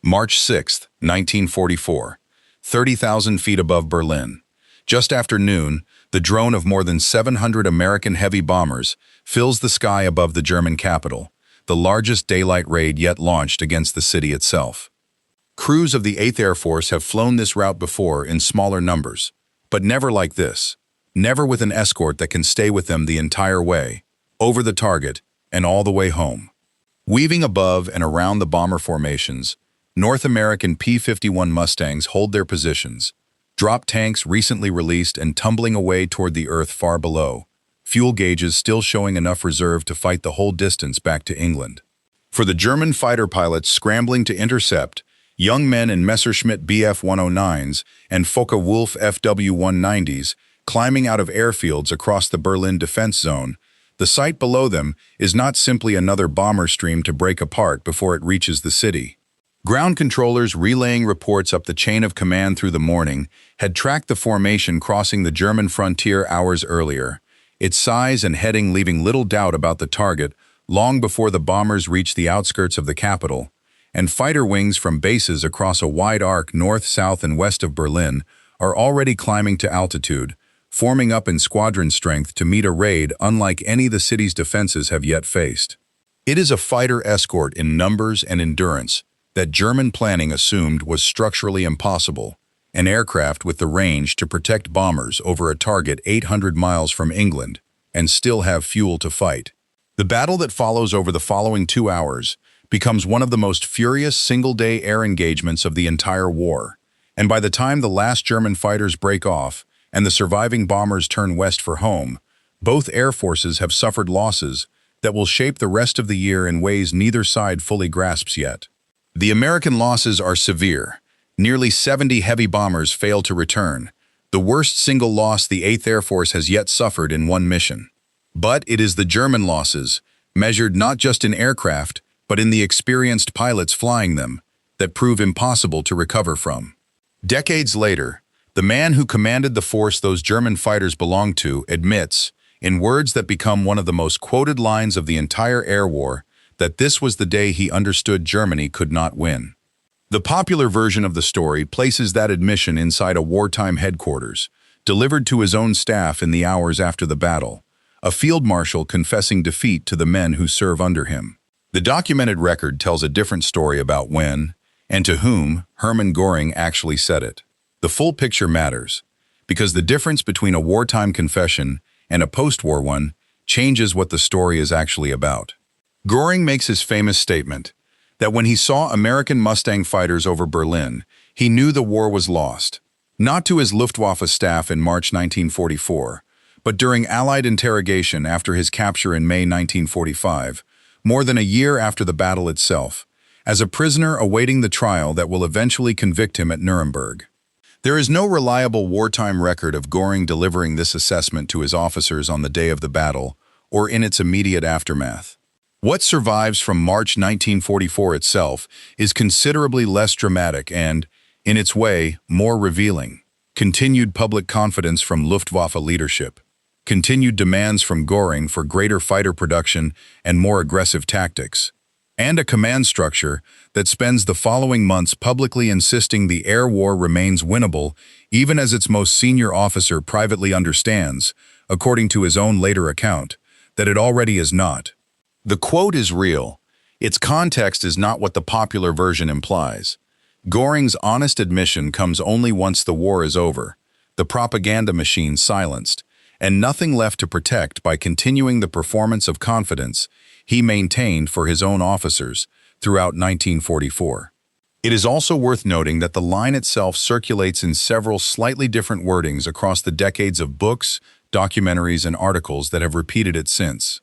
March 6, 1944, 30,000 feet above Berlin. Just after noon, the drone of more than 700 American heavy bombers fills the sky above the German capital, the largest daylight raid yet launched against the city itself. Crews of the 8th Air Force have flown this route before in smaller numbers, but never like this. Never with an escort that can stay with them the entire way, over the target, and all the way home. Weaving above and around the bomber formations, North American P-51 Mustangs hold their positions, drop tanks recently released and tumbling away toward the earth far below, fuel gauges still showing enough reserve to fight the whole distance back to England. For the German fighter pilots scrambling to intercept, young men in Messerschmitt Bf-109s and Focke-Wulf FW-190s climbing out of airfields across the Berlin defense zone, the sight below them is not simply another bomber stream to break apart before it reaches the city. Ground controllers relaying reports up the chain of command through the morning had tracked the formation crossing the German frontier hours earlier, its size and heading leaving little doubt about the target long before the bombers reached the outskirts of the capital, and fighter wings from bases across a wide arc north, south, and west of Berlin are already climbing to altitude, forming up in squadron strength to meet a raid unlike any the city's defenses have yet faced. It is a fighter escort in numbers and endurance that German planning assumed was structurally impossible, an aircraft with the range to protect bombers over a target 800 miles from England and still have fuel to fight. The battle that follows over the following 2 hours becomes one of the most furious single-day air engagements of the entire war, and by the time the last German fighters break off and the surviving bombers turn west for home, both air forces have suffered losses that will shape the rest of the year in ways neither side fully grasps yet. The American losses are severe. Nearly 70 heavy bombers fail to return, the worst single loss the 8th Air Force has yet suffered in one mission. But it is the German losses, measured not just in aircraft, but in the experienced pilots flying them, that prove impossible to recover from. Decades later, the man who commanded the force those German fighters belonged to admits, in words that become one of the most quoted lines of the entire air war, that this was the day he understood Germany could not win. The popular version of the story places that admission inside a wartime headquarters, delivered to his own staff in the hours after the battle, a field marshal confessing defeat to the men who serve under him. The documented record tells a different story about when, and to whom, Hermann Göring actually said it. The full picture matters, because the difference between a wartime confession and a post-war one changes what the story is actually about. Goring makes his famous statement that when he saw American Mustang fighters over Berlin, he knew the war was lost, not to his Luftwaffe staff in March 1944, but during Allied interrogation after his capture in May 1945, more than a year after the battle itself, as a prisoner awaiting the trial that will eventually convict him at Nuremberg. There is no reliable wartime record of Goring delivering this assessment to his officers on the day of the battle or in its immediate aftermath. What survives from March 1944 itself is considerably less dramatic and, in its way, more revealing. Continued public confidence from Luftwaffe leadership, continued demands from Goring for greater fighter production and more aggressive tactics, and a command structure that spends the following months publicly insisting the air war remains winnable even as its most senior officer privately understands, according to his own later account, that it already is not. The quote is real. Its context is not what the popular version implies. Goring's honest admission comes only once the war is over, the propaganda machine silenced, and nothing left to protect by continuing the performance of confidence he maintained for his own officers throughout 1944. It is also worth noting that the line itself circulates in several slightly different wordings across the decades of books, documentaries, and articles that have repeated it since.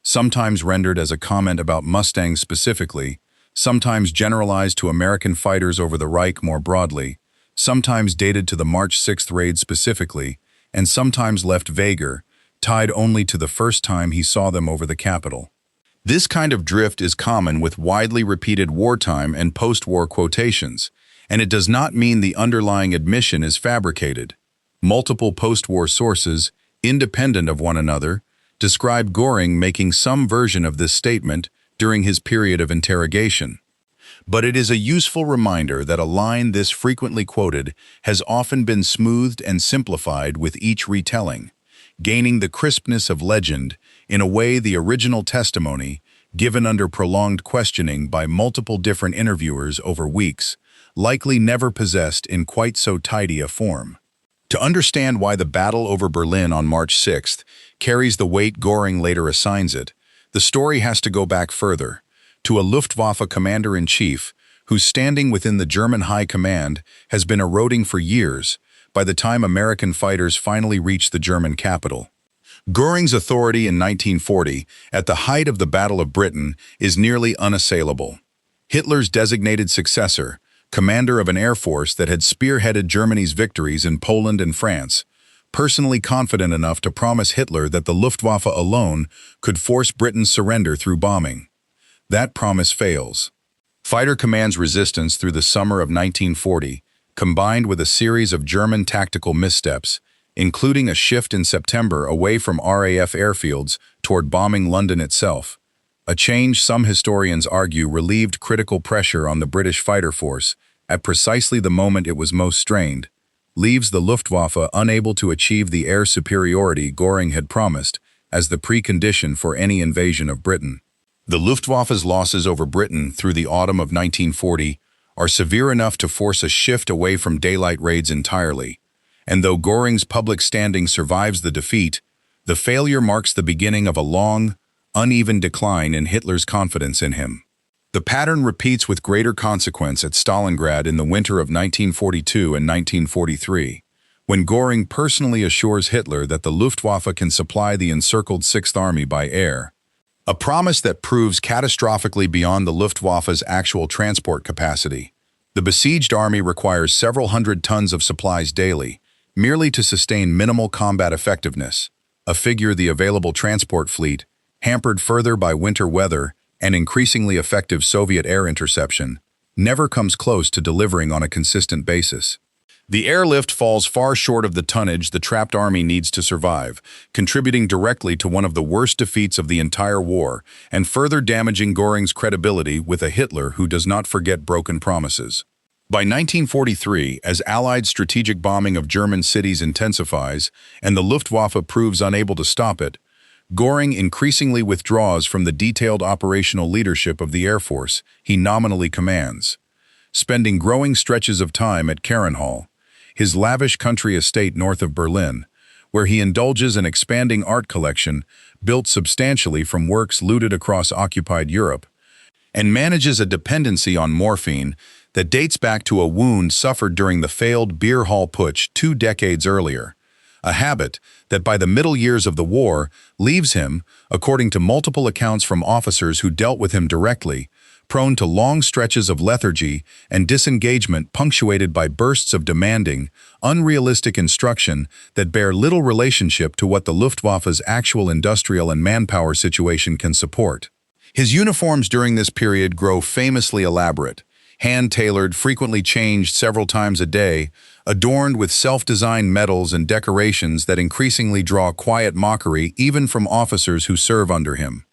Sometimes rendered as a comment about Mustangs specifically, sometimes generalized to American fighters over the Reich more broadly, sometimes dated to the March 6th raid specifically, and sometimes left vaguer, tied only to the first time he saw them over the capital. This kind of drift is common with widely repeated wartime and post-war quotations, and it does not mean the underlying admission is fabricated. Multiple post-war sources, independent of one another, describe Goring making some version of this statement during his period of interrogation. But it is a useful reminder that a line this frequently quoted has often been smoothed and simplified with each retelling, gaining the crispness of legend in a way the original testimony, given under prolonged questioning by multiple different interviewers over weeks, likely never possessed in quite so tidy a form. To understand why the battle over Berlin on March 6th carries the weight Goring later assigns it, the story has to go back further, to a Luftwaffe commander-in-chief whose standing within the German high command has been eroding for years by the time American fighters finally reached the German capital. Göring's authority in 1940, at the height of the Battle of Britain, is nearly unassailable. Hitler's designated successor, commander of an air force that had spearheaded Germany's victories in Poland and France, personally confident enough to promise Hitler that the Luftwaffe alone could force Britain's surrender through bombing. That promise fails. Fighter Command's resistance through the summer of 1940, combined with a series of German tactical missteps, including a shift in September away from RAF airfields toward bombing London itself, a change some historians argue relieved critical pressure on the British fighter force at precisely the moment it was most strained, leaves the Luftwaffe unable to achieve the air superiority Goring had promised as the precondition for any invasion of Britain. The Luftwaffe's losses over Britain through the autumn of 1940 are severe enough to force a shift away from daylight raids entirely, and though Goring's public standing survives the defeat, the failure marks the beginning of a long, uneven decline in Hitler's confidence in him. The pattern repeats with greater consequence at Stalingrad in the winter of 1942 and 1943, when Goring personally assures Hitler that the Luftwaffe can supply the encircled Sixth Army by air, a promise that proves catastrophically beyond the Luftwaffe's actual transport capacity. The besieged army requires several hundred tons of supplies daily, merely to sustain minimal combat effectiveness, a figure the available transport fleet, hampered further by winter weather and increasingly effective Soviet air interception, never comes close to delivering on a consistent basis. The airlift falls far short of the tonnage the trapped army needs to survive, contributing directly to one of the worst defeats of the entire war and further damaging Göring's credibility with a Hitler who does not forget broken promises. By 1943, as Allied strategic bombing of German cities intensifies and the Luftwaffe proves unable to stop it, Göring increasingly withdraws from the detailed operational leadership of the Air Force he nominally commands, spending growing stretches of time at Carenhall, his lavish country estate north of Berlin, where he indulges an expanding art collection built substantially from works looted across occupied Europe, and manages a dependency on morphine that dates back to a wound suffered during the failed beer hall putsch 2 decades earlier, a habit that by the middle years of the war leaves him, according to multiple accounts from officers who dealt with him directly, prone to long stretches of lethargy and disengagement punctuated by bursts of demanding, unrealistic instruction that bear little relationship to what the Luftwaffe's actual industrial and manpower situation can support. His uniforms during this period grow famously elaborate, hand-tailored, frequently changed several times a day, adorned with self-designed medals and decorations that increasingly draw quiet mockery even from officers who serve under him.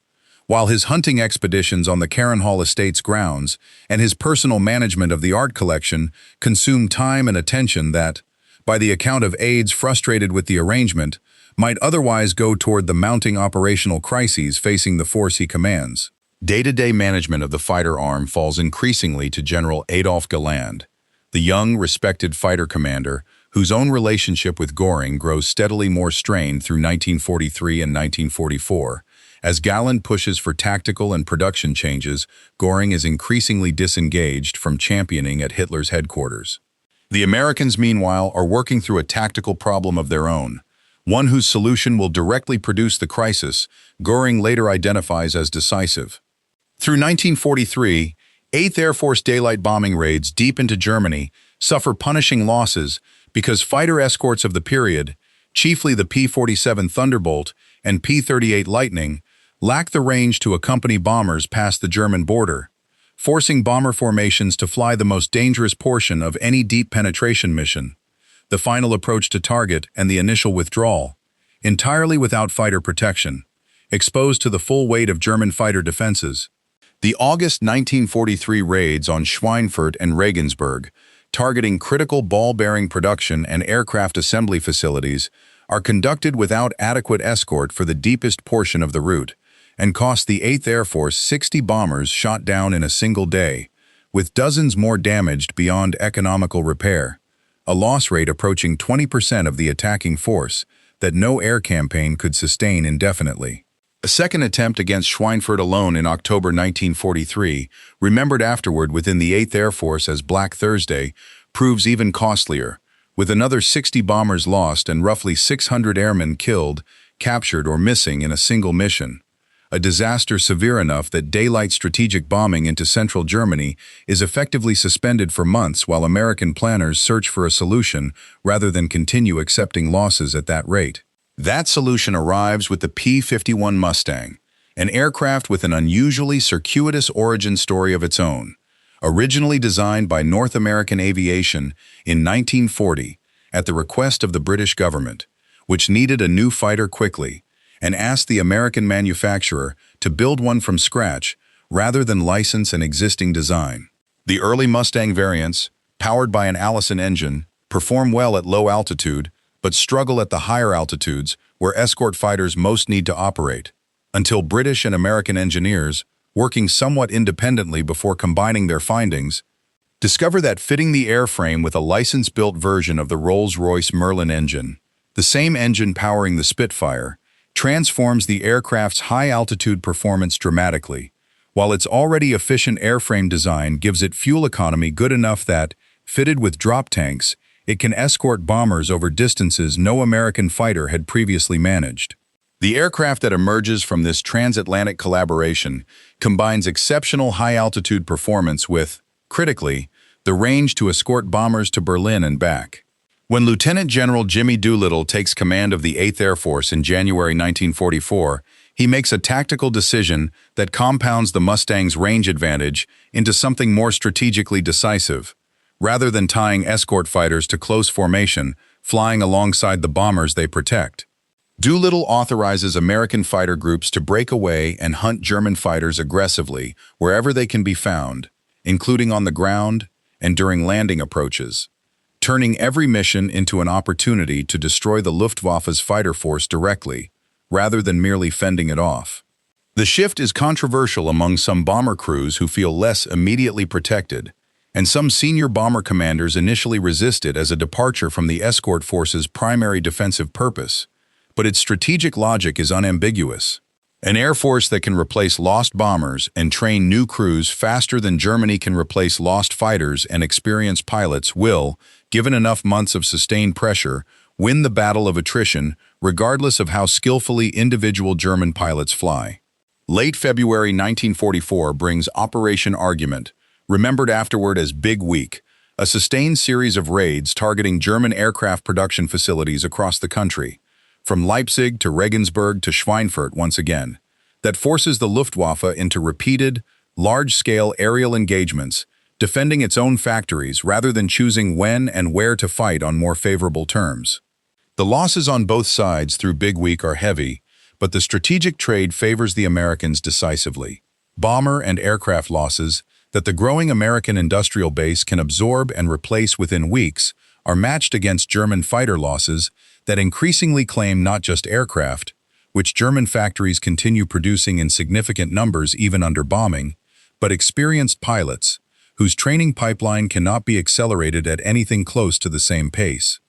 While his hunting expeditions on the Carenhall estate's grounds and his personal management of the art collection consume time and attention that, by the account of aides frustrated with the arrangement, might otherwise go toward the mounting operational crises facing the force he commands. Day-to-day management of the fighter arm falls increasingly to General Adolf Galland, the young, respected fighter commander whose own relationship with Goring grows steadily more strained through 1943 and 1944. As Galland pushes for tactical and production changes, Goring is increasingly disengaged from championing at Hitler's headquarters. The Americans, meanwhile, are working through a tactical problem of their own, one whose solution will directly produce the crisis Goring later identifies as decisive. Through 1943, 8th Air Force daylight bombing raids deep into Germany suffer punishing losses because fighter escorts of the period, chiefly the P-47 Thunderbolt and P-38 Lightning, lack the range to accompany bombers past the German border, forcing bomber formations to fly the most dangerous portion of any deep penetration mission, the final approach to target and the initial withdrawal, entirely without fighter protection, exposed to the full weight of German fighter defenses. The August 1943 raids on Schweinfurt and Regensburg, targeting critical ball-bearing production and aircraft assembly facilities, are conducted without adequate escort for the deepest portion of the route, and cost the 8th Air Force 60 bombers shot down in a single day, with dozens more damaged beyond economical repair, a loss rate approaching 20% of the attacking force that no air campaign could sustain indefinitely. A second attempt against Schweinfurt alone in October 1943, remembered afterward within the 8th Air Force as Black Thursday, proves even costlier, with another 60 bombers lost and roughly 600 airmen killed, captured, or missing in a single mission. A disaster severe enough that daylight strategic bombing into central Germany is effectively suspended for months while American planners search for a solution rather than continue accepting losses at that rate. That solution arrives with the P-51 Mustang, an aircraft with an unusually circuitous origin story of its own. Originally designed by North American Aviation in 1940 at the request of the British government, which needed a new fighter quickly, and asked the American manufacturer to build one from scratch rather than license an existing design. The early Mustang variants, powered by an Allison engine, perform well at low altitude, but struggle at the higher altitudes where escort fighters most need to operate, until British and American engineers, working somewhat independently before combining their findings, discover that fitting the airframe with a license-built version of the Rolls-Royce Merlin engine, the same engine powering the Spitfire, transforms the aircraft's high-altitude performance dramatically, while its already efficient airframe design gives it fuel economy good enough that, fitted with drop tanks, it can escort bombers over distances no American fighter had previously managed. The aircraft that emerges from this transatlantic collaboration combines exceptional high-altitude performance with, critically, the range to escort bombers to Berlin and back. When Lieutenant General Jimmy Doolittle takes command of the 8th Air Force in January 1944, he makes a tactical decision that compounds the Mustang's range advantage into something more strategically decisive. Rather than tying escort fighters to close formation, flying alongside the bombers they protect, Doolittle authorizes American fighter groups to break away and hunt German fighters aggressively wherever they can be found, including on the ground and during landing approaches, turning every mission into an opportunity to destroy the Luftwaffe's fighter force directly, rather than merely fending it off. The shift is controversial among some bomber crews who feel less immediately protected, and some senior bomber commanders initially resist it as a departure from the escort force's primary defensive purpose, but its strategic logic is unambiguous. An air force that can replace lost bombers and train new crews faster than Germany can replace lost fighters and experienced pilots will, given enough months of sustained pressure, win the battle of attrition regardless of how skillfully individual German pilots fly. Late February 1944 brings Operation Argument, remembered afterward as Big Week, a sustained series of raids targeting German aircraft production facilities across the country, from Leipzig to Regensburg to Schweinfurt once again, that forces the Luftwaffe into repeated, large-scale aerial engagements, defending its own factories rather than choosing when and where to fight on more favorable terms. The losses on both sides through Big Week are heavy, but the strategic trade favors the Americans decisively. Bomber and aircraft losses that the growing American industrial base can absorb and replace within weeks are matched against German fighter losses that increasingly claim not just aircraft, which German factories continue producing in significant numbers even under bombing, but experienced pilots, whose training pipeline cannot be accelerated at anything close to the same pace.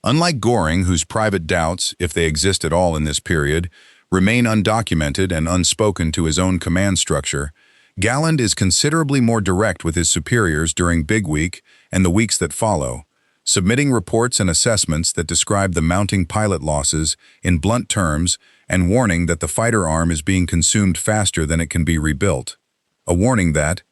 Unlike Goring, whose private doubts, if they exist at all in this period, remain undocumented and unspoken to his own command structure, Galland is considerably more direct with his superiors during Big Week and the weeks that follow, submitting reports and assessments that describe the mounting pilot losses in blunt terms and warning that the fighter arm is being consumed faster than it can be rebuilt. A warning that,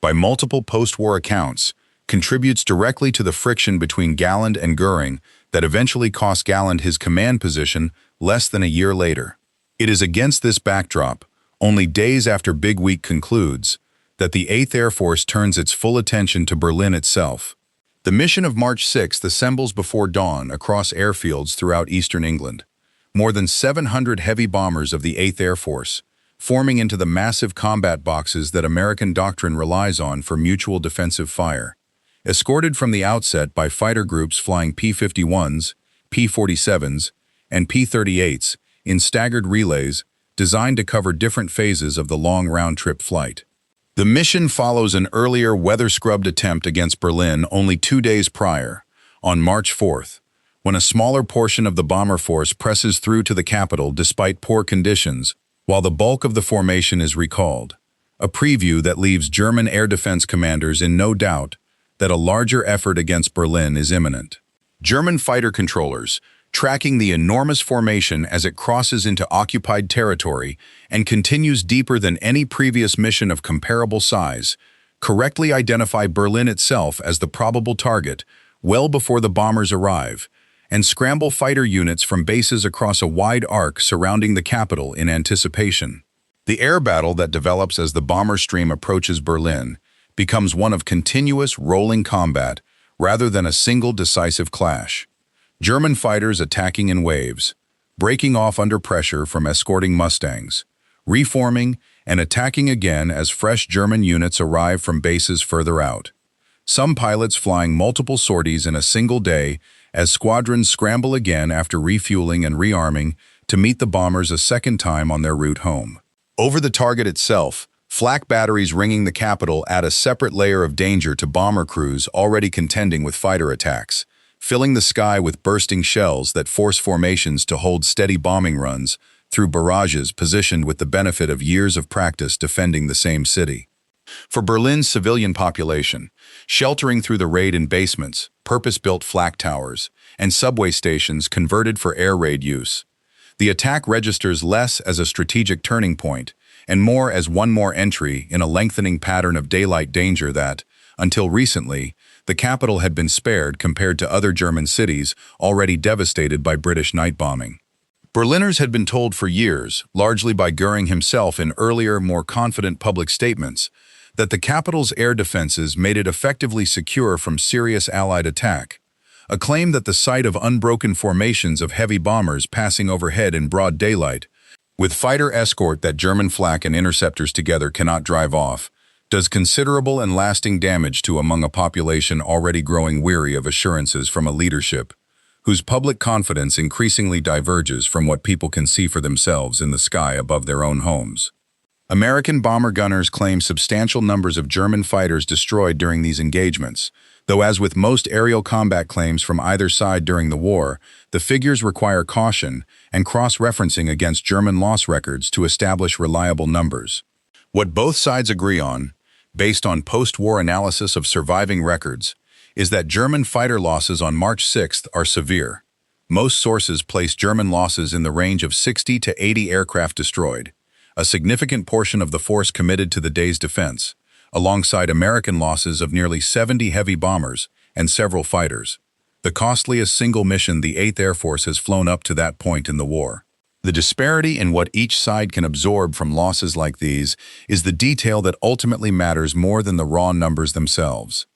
by multiple post-war accounts, contributes directly to the friction between Galland and Göring that eventually cost Galland his command position less than a year later. It is against this backdrop, only days after Big Week concludes, that the 8th Air Force turns its full attention to Berlin itself. The mission of March 6th assembles before dawn across airfields throughout eastern England. More than 700 heavy bombers of the 8th Air Force, forming into the massive combat boxes that American doctrine relies on for mutual defensive fire. Escorted from the outset by fighter groups flying P-51s, P-47s, and P-38s in staggered relays designed to cover different phases of the long round-trip flight. The mission follows an earlier weather-scrubbed attempt against Berlin only 2 days prior, on March 4th, when a smaller portion of the bomber force presses through to the capital despite poor conditions, while the bulk of the formation is recalled. A preview that leaves German air defense commanders in no doubt that a larger effort against Berlin is imminent. German fighter controllers, tracking the enormous formation as it crosses into occupied territory and continues deeper than any previous mission of comparable size, correctly identify Berlin itself as the probable target well before the bombers arrive, and scramble fighter units from bases across a wide arc surrounding the capital in anticipation. The air battle that develops as the bomber stream approaches Berlin becomes one of continuous rolling combat rather than a single decisive clash. German fighters attacking in waves, breaking off under pressure from escorting Mustangs, reforming and attacking again as fresh German units arrive from bases further out. Some pilots flying multiple sorties in a single day as squadrons scramble again after refueling and rearming to meet the bombers a second time on their route home. Over the target itself, flak batteries ringing the capital add a separate layer of danger to bomber crews already contending with fighter attacks, filling the sky with bursting shells that force formations to hold steady bombing runs through barrages positioned with the benefit of years of practice defending the same city. For Berlin's civilian population, sheltering through the raid in basements, purpose-built flak towers, and subway stations converted for air raid use, the attack registers less as a strategic turning point and more as one more entry in a lengthening pattern of daylight danger that, until recently, the capital had been spared compared to other German cities already devastated by British night bombing. Berliners had been told for years, largely by Göring himself in earlier, more confident public statements, that the capital's air defenses made it effectively secure from serious Allied attack, a claim that the sight of unbroken formations of heavy bombers passing overhead in broad daylight, with fighter escort that German flak and interceptors together cannot drive off, does considerable and lasting damage to among a population already growing weary of assurances from a leadership whose public confidence increasingly diverges from what people can see for themselves in the sky above their own homes. American bomber gunners claim substantial numbers of German fighters destroyed during these engagements, though as with most aerial combat claims from either side during the war, the figures require caution and cross-referencing against German loss records to establish reliable numbers. What both sides agree on, based on post-war analysis of surviving records, is that German fighter losses on March 6th are severe. Most sources place German losses in the range of 60 to 80 aircraft destroyed, a significant portion of the force committed to the day's defense, alongside American losses of nearly 70 heavy bombers and several fighters, the costliest single mission the 8th Air Force has flown up to that point in the war. The disparity in what each side can absorb from losses like these is the detail that ultimately matters more than the raw numbers themselves.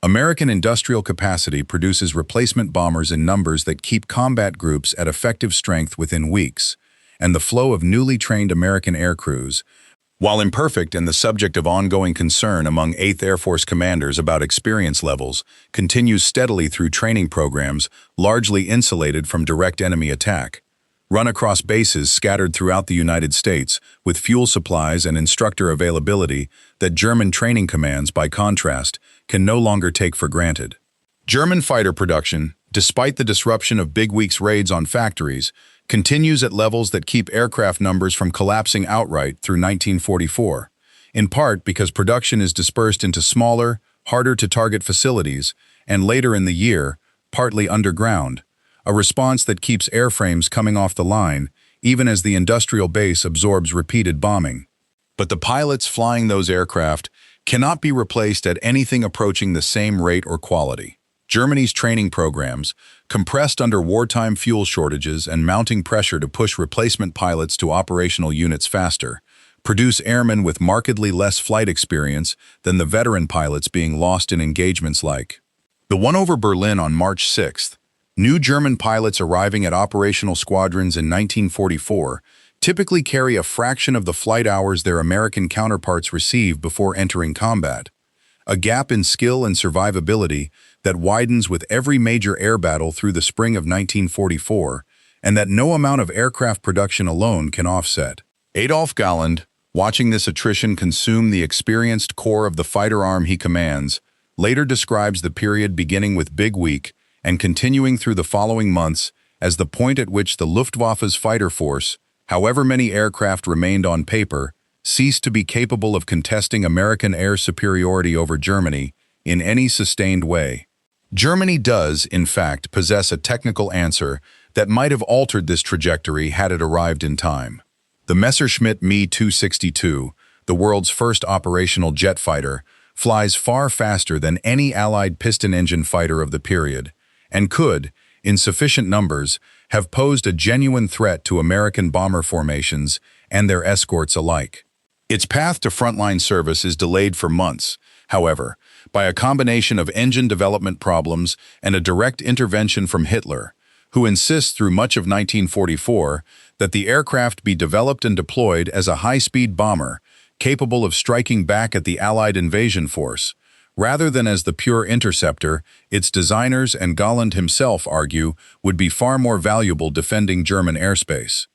American industrial capacity produces replacement bombers in numbers that keep combat groups at effective strength within weeks, and the flow of newly trained American air crews, while imperfect and the subject of ongoing concern among 8th Air Force commanders about experience levels, continues steadily through training programs largely insulated from direct enemy attack, run across bases scattered throughout the United States with fuel supplies and instructor availability that German training commands, by contrast, can no longer take for granted. German fighter production, despite the disruption of Big Week's raids on factories, continues at levels that keep aircraft numbers from collapsing outright through 1944, in part because production is dispersed into smaller, harder-to-target facilities, and later in the year, partly underground, a response that keeps airframes coming off the line even as the industrial base absorbs repeated bombing. But the pilots flying those aircraft cannot be replaced at anything approaching the same rate or quality. Germany's training programs, compressed under wartime fuel shortages and mounting pressure to push replacement pilots to operational units faster, produce airmen with markedly less flight experience than the veteran pilots being lost in engagements like the one over Berlin on March 6th. New German pilots arriving at operational squadrons in 1944 typically carry a fraction of the flight hours their American counterparts receive before entering combat, a gap in skill and survivability that widens with every major air battle through the spring of 1944, and that no amount of aircraft production alone can offset. Adolf Galland, watching this attrition consume the experienced core of the fighter arm he commands, later describes the period beginning with Big Week and continuing through the following months as the point at which the Luftwaffe's fighter force, however many aircraft remained on paper, ceased to be capable of contesting American air superiority over Germany in any sustained way. Germany does, in fact, possess a technical answer that might have altered this trajectory had it arrived in time. The Messerschmitt Me-262, the world's first operational jet fighter, flies far faster than any Allied piston-engine fighter of the period, and could, in sufficient numbers, have posed a genuine threat to American bomber formations and their escorts alike. Its path to frontline service is delayed for months, however, by a combination of engine development problems and a direct intervention from Hitler, who insists through much of 1944 that the aircraft be developed and deployed as a high-speed bomber capable of striking back at the Allied invasion force, rather than as the pure interceptor its designers and Galland himself argue would be far more valuable defending German airspace.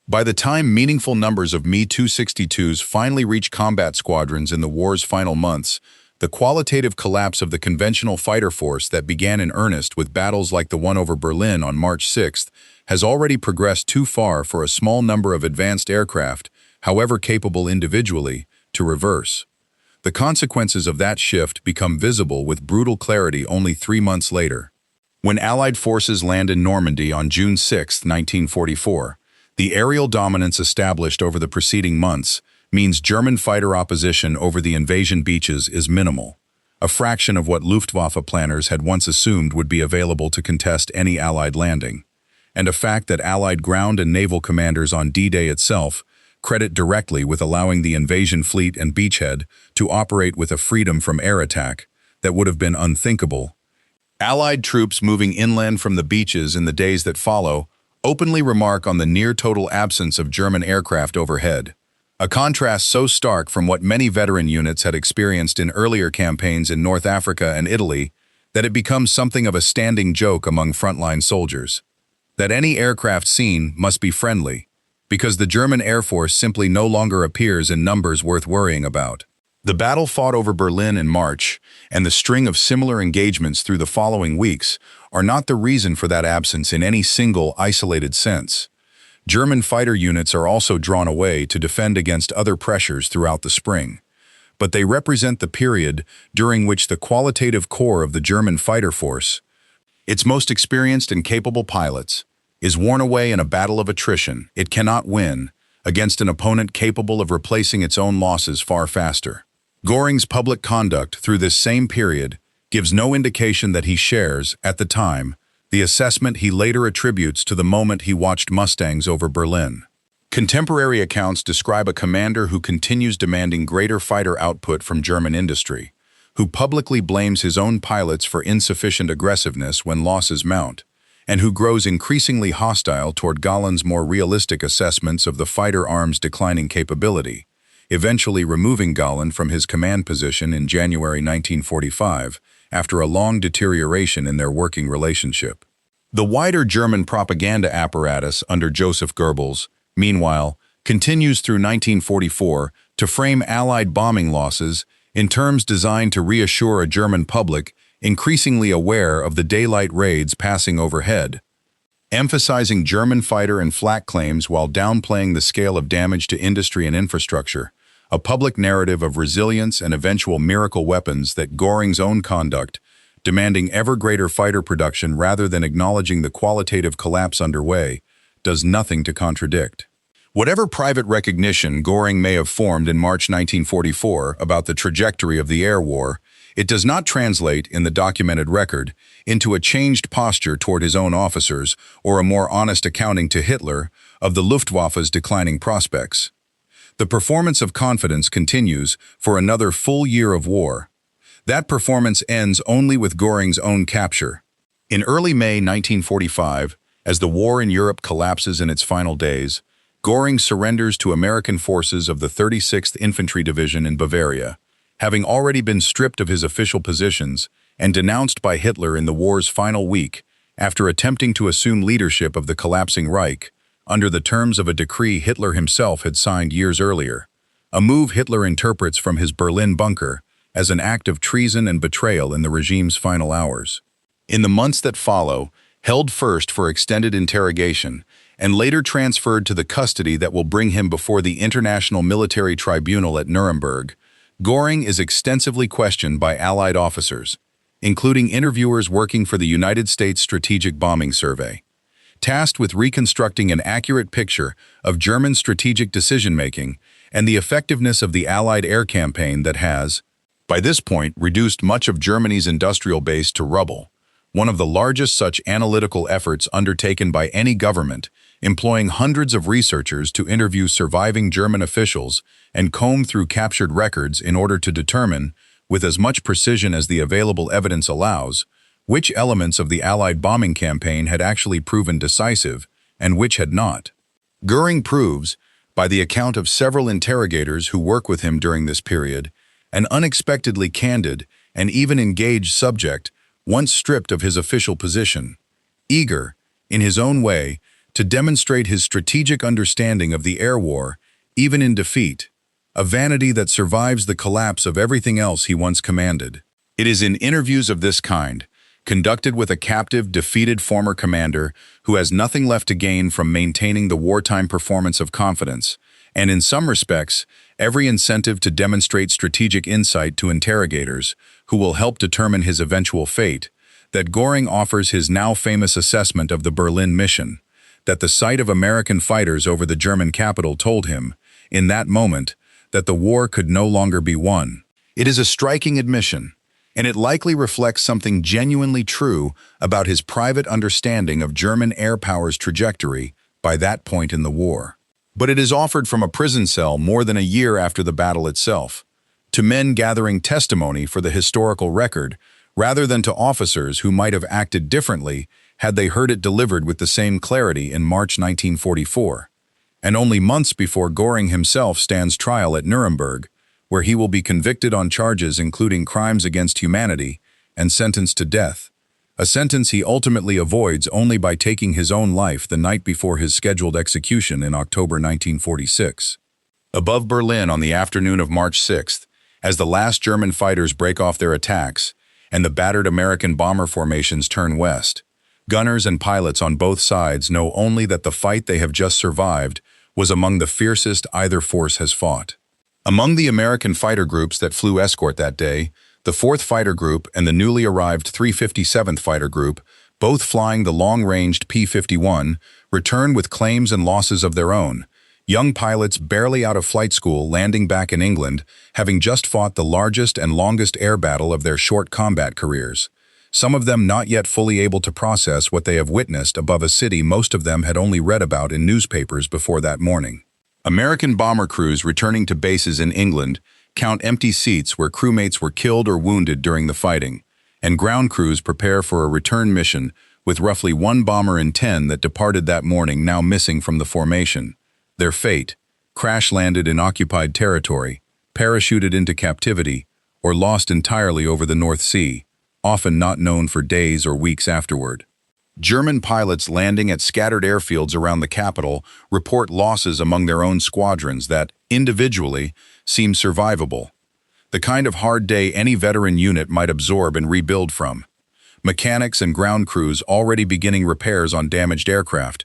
By the time meaningful numbers of Me-262s finally reach combat squadrons in the war's final months, the qualitative collapse of the conventional fighter force that began in earnest with battles like the one over Berlin on March 6th has already progressed too far for a small number of advanced aircraft, however capable individually, to reverse. The consequences of that shift become visible with brutal clarity only 3 months later. When Allied forces land in Normandy on June 6, 1944, the aerial dominance established over the preceding months means German fighter opposition over the invasion beaches is minimal, a fraction of what Luftwaffe planners had once assumed would be available to contest any Allied landing, and a fact that Allied ground and naval commanders on D-Day itself credit directly with allowing the invasion fleet and beachhead to operate with a freedom from air attack that would have been unthinkable. Allied troops moving inland from the beaches in the days that follow openly remark on the near-total absence of German aircraft overhead, a contrast so stark from what many veteran units had experienced in earlier campaigns in North Africa and Italy that it becomes something of a standing joke among frontline soldiers. That any aircraft seen must be friendly, because the German Air Force simply no longer appears in numbers worth worrying about. The battle fought over Berlin in March, and the string of similar engagements through the following weeks, are not the reason for that absence in any single, isolated sense. German fighter units are also drawn away to defend against other pressures throughout the spring, but they represent the period during which the qualitative core of the German fighter force, its most experienced and capable pilots, is worn away in a battle of attrition it cannot win against an opponent capable of replacing its own losses far faster. Goring's public conduct through this same period gives no indication that he shares, at the time, the assessment he later attributes to the moment he watched Mustangs over Berlin. Contemporary accounts describe a commander who continues demanding greater fighter output from German industry, who publicly blames his own pilots for insufficient aggressiveness when losses mount, and who grows increasingly hostile toward Galland's more realistic assessments of the fighter arm's declining capability, eventually removing Galland from his command position in January 1945 after a long deterioration in their working relationship. The wider German propaganda apparatus under Joseph Goebbels, meanwhile, continues through 1944 to frame Allied bombing losses in terms designed to reassure a German public increasingly aware of the daylight raids passing overhead, emphasizing German fighter and flak claims while downplaying the scale of damage to industry and infrastructure, a public narrative of resilience and eventual miracle weapons that Goring's own conduct, demanding ever greater fighter production rather than acknowledging the qualitative collapse underway, does nothing to contradict. Whatever private recognition Goring may have formed in March 1944 about the trajectory of the air war, it does not translate, in the documented record, into a changed posture toward his own officers or a more honest accounting to Hitler of the Luftwaffe's declining prospects. The performance of confidence continues for another full year of war. That performance ends only with Goring's own capture. In early May 1945, as the war in Europe collapses in its final days, Goring surrenders to American forces of the 36th Infantry Division in Bavaria, having already been stripped of his official positions and denounced by Hitler in the war's final week after attempting to assume leadership of the collapsing Reich under the terms of a decree Hitler himself had signed years earlier, a move Hitler interprets from his Berlin bunker as an act of treason and betrayal in the regime's final hours. In the months that follow, held first for extended interrogation and later transferred to the custody that will bring him before the International Military Tribunal at Nuremberg, Goring is extensively questioned by Allied officers, including interviewers working for the United States Strategic Bombing Survey, tasked with reconstructing an accurate picture of German strategic decision-making and the effectiveness of the Allied air campaign that has, by this point, reduced much of Germany's industrial base to rubble, one of the largest such analytical efforts undertaken by any government, employing hundreds of researchers to interview surviving German officials and comb through captured records in order to determine, with as much precision as the available evidence allows, which elements of the Allied bombing campaign had actually proven decisive and which had not. Göring proves, by the account of several interrogators who work with him during this period, an unexpectedly candid and even engaged subject once stripped of his official position, eager, in his own way, to demonstrate his strategic understanding of the air war, even in defeat, a vanity that survives the collapse of everything else he once commanded. It is in interviews of this kind, conducted with a captive, defeated former commander who has nothing left to gain from maintaining the wartime performance of confidence, and in some respects, every incentive to demonstrate strategic insight to interrogators who will help determine his eventual fate, that Göring offers his now famous assessment of the Berlin mission, that the sight of American fighters over the German capital told him, in that moment, that the war could no longer be won. It is a striking admission, and it likely reflects something genuinely true about his private understanding of German air power's trajectory by that point in the war. But it is offered from a prison cell more than a year after the battle itself, to men gathering testimony for the historical record, rather than to officers who might have acted differently had they heard it delivered with the same clarity in March 1944, and only months before Göring himself stands trial at Nuremberg, where he will be convicted on charges including crimes against humanity and sentenced to death, a sentence he ultimately avoids only by taking his own life the night before his scheduled execution in October 1946. Above Berlin on the afternoon of March 6th, as the last German fighters break off their attacks and the battered American bomber formations turn west, gunners and pilots on both sides know only that the fight they have just survived was among the fiercest either force has fought. Among the American fighter groups that flew Escort that day, the 4th Fighter Group and the newly arrived 357th Fighter Group, both flying the long-ranged P-51, return with claims and losses of their own, young pilots barely out of flight school landing back in England, having just fought the largest and longest air battle of their short combat careers, some of them not yet fully able to process what they have witnessed above a city most of them had only read about in newspapers before that morning. American bomber crews returning to bases in England count empty seats where crewmates were killed or wounded during the fighting, and ground crews prepare for a return mission with roughly 1 bomber in 10 that departed that morning now missing from the formation. Their fate, crash-landed in occupied territory, parachuted into captivity, or lost entirely over the North Sea, often not known for days or weeks afterward. German pilots landing at scattered airfields around the capital report losses among their own squadrons that, individually, seem survivable, the kind of hard day any veteran unit might absorb and rebuild from. Mechanics and ground crews already beginning repairs on damaged aircraft,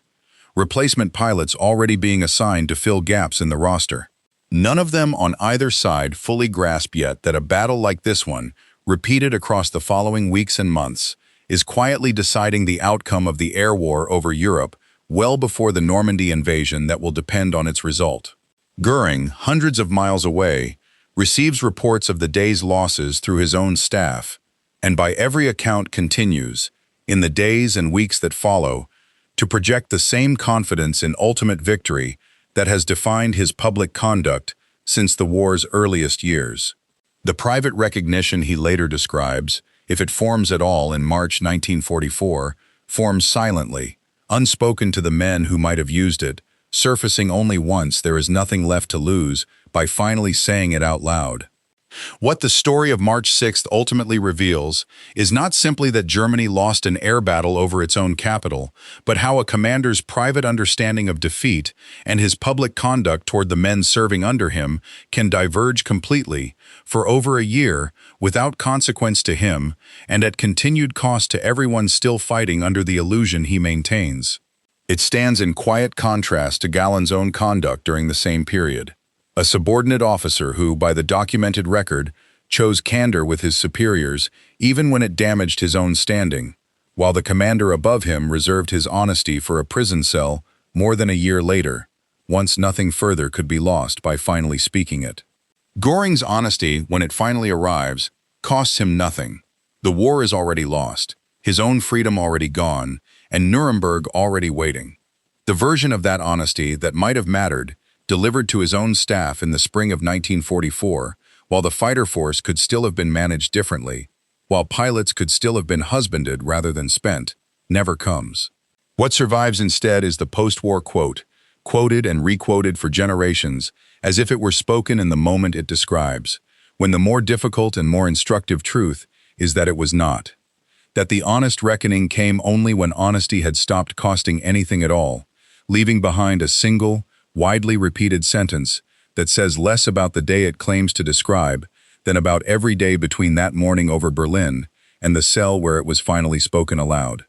replacement pilots already being assigned to fill gaps in the roster. None of them on either side fully grasp yet that a battle like this one, repeated across the following weeks and months, is quietly deciding the outcome of the air war over Europe well before the Normandy invasion that will depend on its result. Göring, hundreds of miles away, receives reports of the day's losses through his own staff, and by every account continues, in the days and weeks that follow, to project the same confidence in ultimate victory that has defined his public conduct since the war's earliest years. The private recognition he later describes, if it forms at all in March 1944, forms silently, unspoken to the men who might have used it, surfacing only once there is nothing left to lose by finally saying it out loud. What the story of March 6th ultimately reveals is not simply that Germany lost an air battle over its own capital, but how a commander's private understanding of defeat and his public conduct toward the men serving under him can diverge completely, for over a year, without consequence to him, and at continued cost to everyone still fighting under the illusion he maintains. It stands in quiet contrast to Gallen's own conduct during the same period. A subordinate officer who, by the documented record, chose candor with his superiors even when it damaged his own standing, while the commander above him reserved his honesty for a prison cell more than a year later, once nothing further could be lost by finally speaking it. Goring's honesty, when it finally arrives, costs him nothing. The war is already lost, his own freedom already gone, and Nuremberg already waiting. The version of that honesty that might have mattered delivered to his own staff in the spring of 1944, while the fighter force could still have been managed differently, while pilots could still have been husbanded rather than spent, never comes. What survives instead is the post-war quote, quoted and requoted for generations, as if it were spoken in the moment it describes, when the more difficult and more instructive truth is that it was not. That the honest reckoning came only when honesty had stopped costing anything at all, leaving behind a single, widely repeated sentence that says less about the day it claims to describe than about every day between that morning over Berlin and the cell where it was finally spoken aloud.